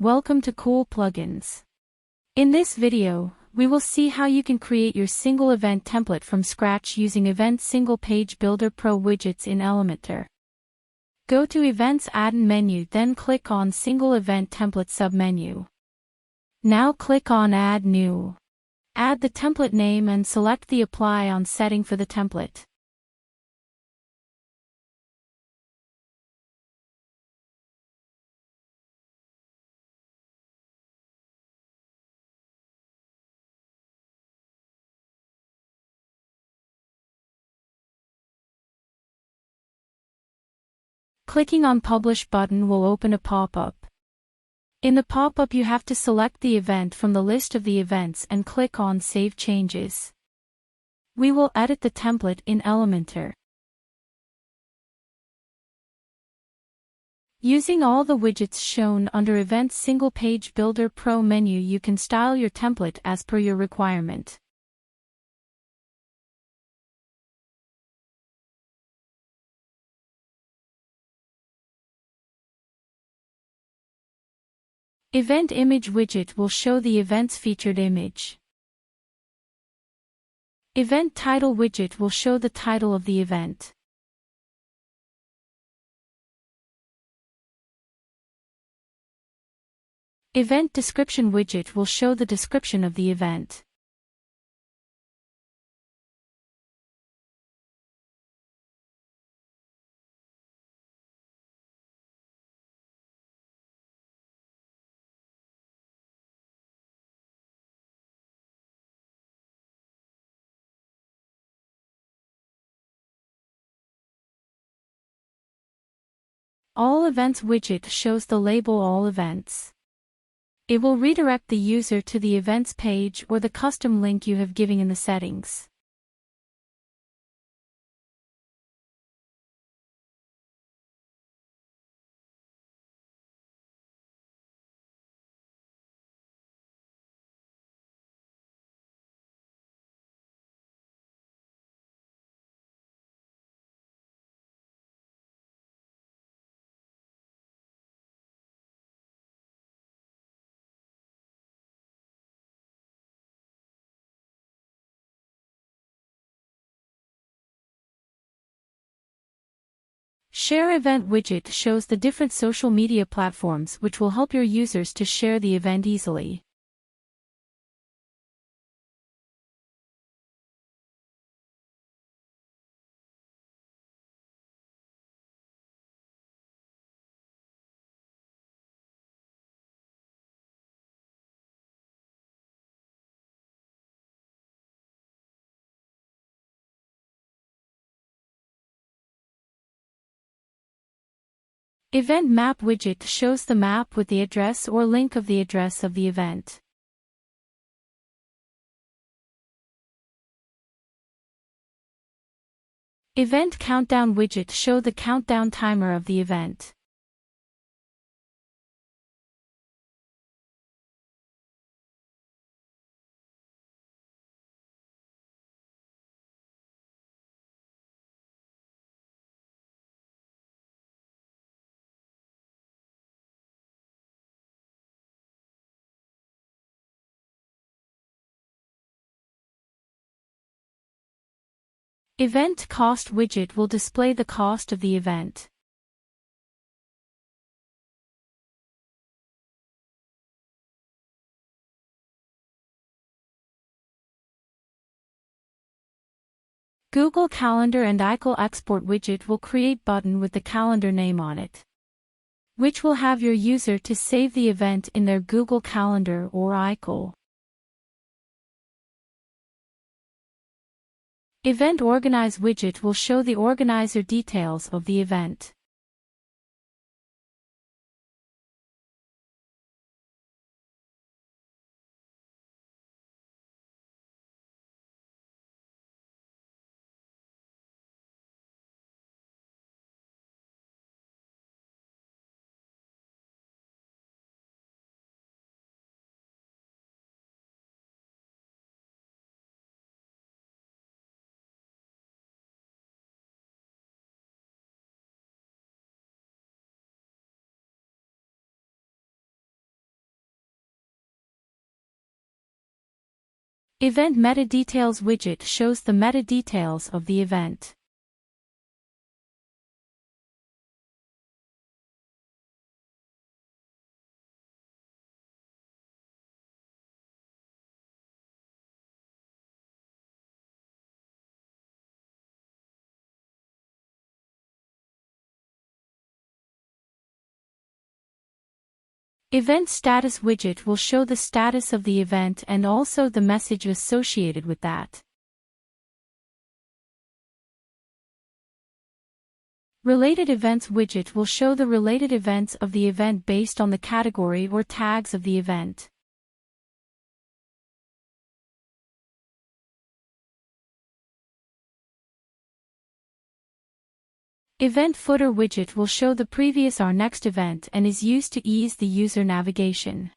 Welcome to Cool Plugins. In this video, we will see how you can create your single event template from scratch using Event Single Page Builder Pro widgets in Elementor. Go to Events Add-in menu, then click on Single Event Template submenu. Now click on Add New. Add the template name and select the Apply On setting for the template. Clicking on Publish button will open a pop-up. In the pop-up you have to select the event from the list of the events and click on Save Changes. We will edit the template in Elementor. Using all the widgets shown under Event Single Page Builder Pro menu, you can style your template as per your requirement. Event Image widget will show the event's featured image. Event Title widget will show the title of the event. Event Description widget will show the description of the event. All Events widget shows the label All Events. It will redirect the user to the events page or the custom link you have given in the settings. Share Event widget shows the different social media platforms which will help your users to share the event easily. Event Map widget shows the map with the address or link of the address of the event. Event Countdown widget shows the countdown timer of the event. Event Cost widget will display the cost of the event. Google Calendar and iCal Export widget will create button with the calendar name on it, which will have your user to save the event in their Google Calendar or iCal. Event Organize widget will show the organizer details of the event. Event Meta Details widget shows the meta details of the event. Event Status widget will show the status of the event and also the message associated with that. Related Events widget will show the related events of the event based on the category or tags of the event. Event Footer widget will show the previous or next event and is used to ease the user navigation.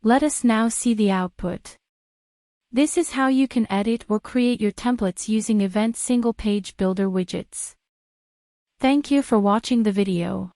Let us now see the output. This is how you can edit or create your templates using Event Single Page Builder widgets. Thank you for watching the video.